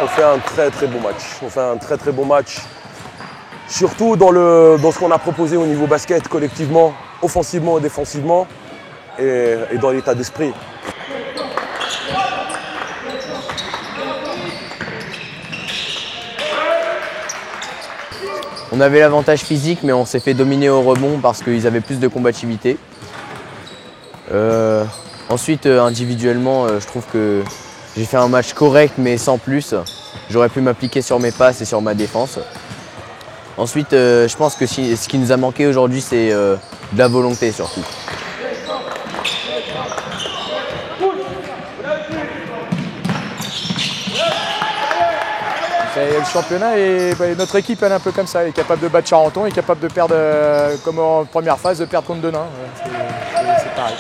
On fait un très beau match. On fait un très bon match. Surtout dans ce qu'on a proposé au niveau basket collectivement, offensivement et défensivement, et dans l'état d'esprit. On avait l'avantage physique, mais on s'est fait dominer au rebond parce qu'ils avaient plus de combativité. Ensuite, individuellement, je trouve que j'ai fait un match correct, mais sans plus. J'aurais pu m'appliquer sur mes passes et sur ma défense. Ensuite, je pense que ce qui nous a manqué aujourd'hui, c'est de la volonté surtout. Le championnat et notre équipe elle est un peu comme ça, elle est capable de battre Charenton, elle est capable de perdre comme en première phase, de perdre contre Denain. C'est pareil.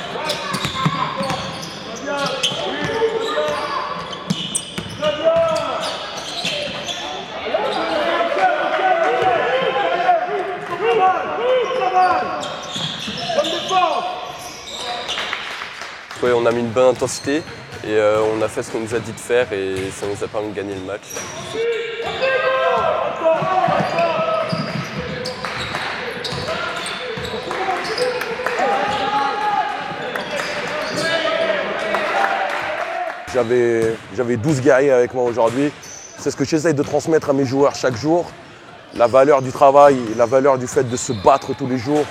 Ouais, on a mis une bonne intensité et on a fait ce qu'on nous a dit de faire et ça nous a permis de gagner le match. J'avais 12 guerriers avec moi aujourd'hui. C'est ce que j'essaye de transmettre à mes joueurs chaque jour. La valeur du travail, la valeur du fait de se battre tous les jours.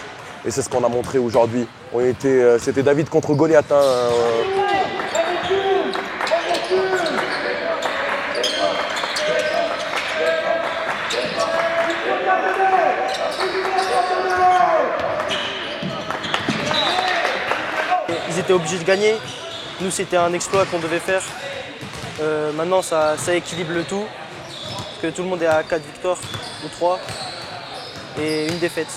Et c'est ce qu'on a montré aujourd'hui. C'était David contre Goliath. Hein. Ils étaient obligés de gagner. Nous, c'était un exploit qu'on devait faire. Maintenant, ça équilibre le tout. Parce que tout le monde est à 4 victoires ou 3 et une défaite.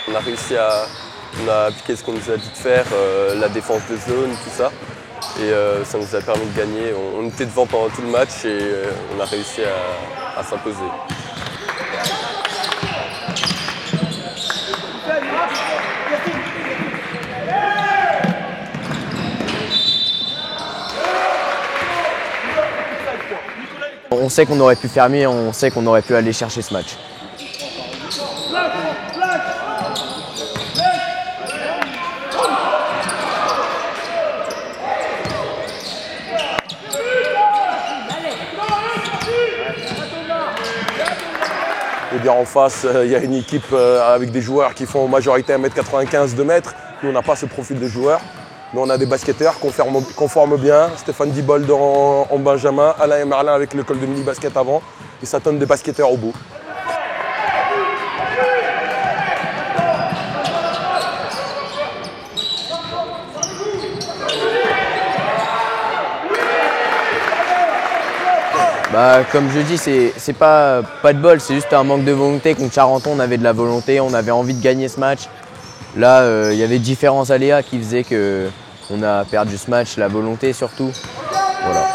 On a appliqué ce qu'on nous a dit de faire, la défense de zone, tout ça. Et ça nous a permis de gagner. On était devant pendant tout le match et on a réussi à s'imposer. On sait qu'on aurait pu faire mieux, on sait qu'on aurait pu aller chercher ce match. Et bien en face, il y a une équipe avec des joueurs qui font en majorité 1m95, 2 mètres. Nous, on n'a pas ce profil de joueur. Mais on a des basketteurs qu'on forme bien. Stéphane Dibold en Benjamin, Alain et Merlin avec l'école de mini-basket avant. Et ça donne des basketteurs au bout. Comme je dis, c'est pas de bol, c'est juste un manque de volonté. Contre Charenton, on avait de la volonté, on avait envie de gagner ce match. Là, il y avait différents aléas qui faisaient qu'on a perdu ce match, la volonté surtout. Voilà.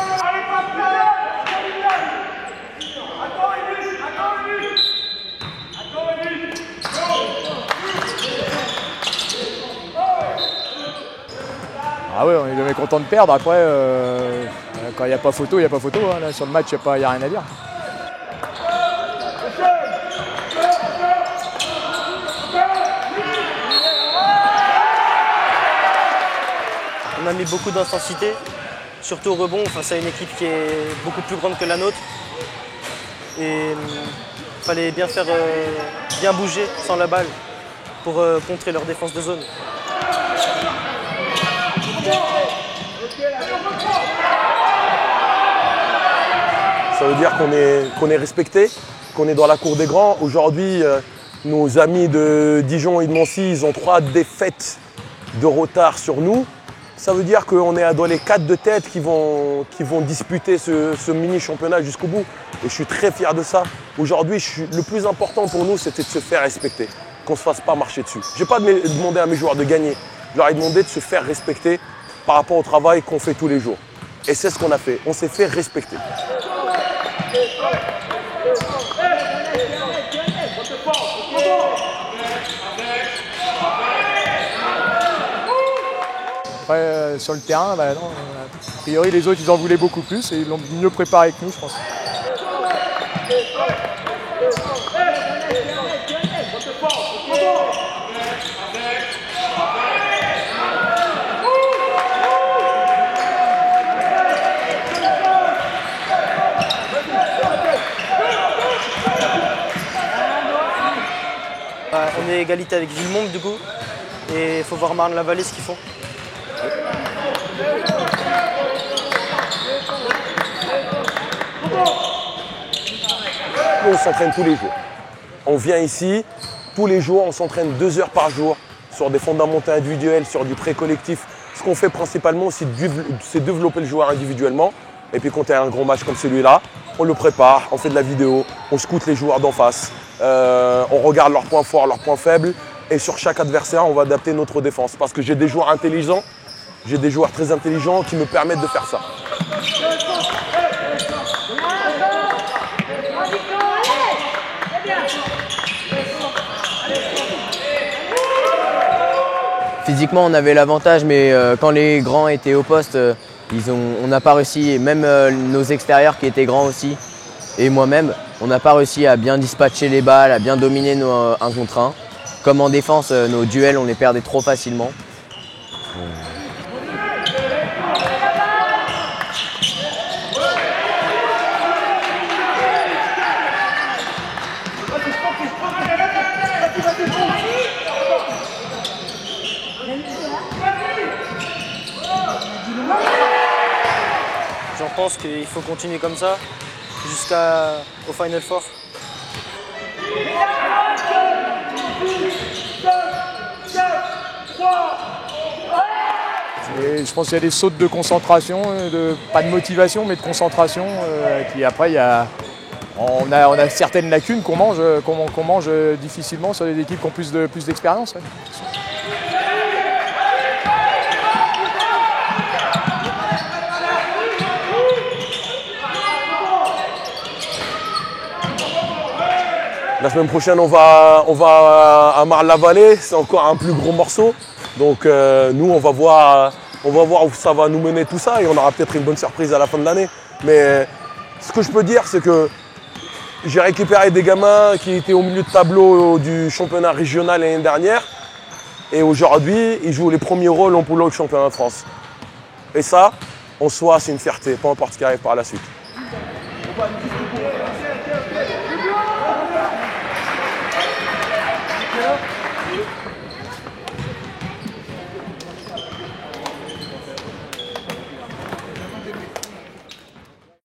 Ah ouais, on est jamais content de perdre. Après, quand il n'y a pas photo, il n'y a pas photo. Hein. Là, sur le match, il n'y a rien à dire. On a mis beaucoup d'intensité, surtout au rebond, face à une équipe qui est beaucoup plus grande que la nôtre. Et il fallait bien bouger sans la balle pour contrer leur défense de zone. Ça veut dire qu'on est respecté, qu'on est dans la cour des grands. Aujourd'hui, nos amis de Dijon et de Nancy, ils ont 3 défaites de retard sur nous. Ça veut dire qu'on est dans les 4 de tête qui vont disputer ce mini-championnat jusqu'au bout. Et je suis très fier de ça. Aujourd'hui, le plus important pour nous, c'était de se faire respecter, qu'on ne se fasse pas marcher dessus. Je n'ai pas demandé à mes joueurs de gagner. Je leur ai demandé de se faire respecter par rapport au travail qu'on fait tous les jours. Et c'est ce qu'on a fait. On s'est fait respecter. Après, sur le terrain, bah, non, a priori, les autres, ils en voulaient beaucoup plus et ils l'ont mieux préparé que nous, je pense. On est égalité avec Villemomble du coup, et il faut voir Marne-la-Vallée ce qu'ils font. Nous, on s'entraîne tous les jours. On vient ici, tous les jours, on s'entraîne 2 heures par jour sur des fondamentaux individuels, sur du pré-collectif. Ce qu'on fait principalement, c'est développer le joueur individuellement. Et puis quand il y a un gros match comme celui-là, on le prépare, on fait de la vidéo, on scoute les joueurs d'en face, on regarde leurs points forts, leurs points faibles. Et sur chaque adversaire, on va adapter notre défense. Parce que j'ai des joueurs intelligents, j'ai des joueurs très intelligents qui me permettent de faire ça. Physiquement, on avait l'avantage, mais quand les grands étaient au poste, on n'a pas réussi, et même nos extérieurs qui étaient grands aussi, et moi-même, on n'a pas réussi à bien dispatcher les balles, à bien dominer nos 1 contre 1. Comme en défense, nos duels, on les perdait trop facilement. J'en pense qu'il faut continuer comme ça jusqu'au Final Four. Et je pense qu'il y a des sautes de concentration, pas de motivation, mais de concentration. Qui après, on a certaines lacunes qu'on mange difficilement sur des équipes qui ont plus d'expérience. Ouais. La semaine prochaine, on va à Marne-la-Vallée, c'est encore un plus gros morceau. Donc nous, on va voir où ça va nous mener tout ça et on aura peut-être une bonne surprise à la fin de l'année. Mais ce que je peux dire, c'est que j'ai récupéré des gamins qui étaient au milieu de tableau du championnat régional l'année dernière. Et aujourd'hui, ils jouent les premiers rôles en poule au championnat de France. Et ça, en soi, c'est une fierté, peu importe ce qui arrive par la suite.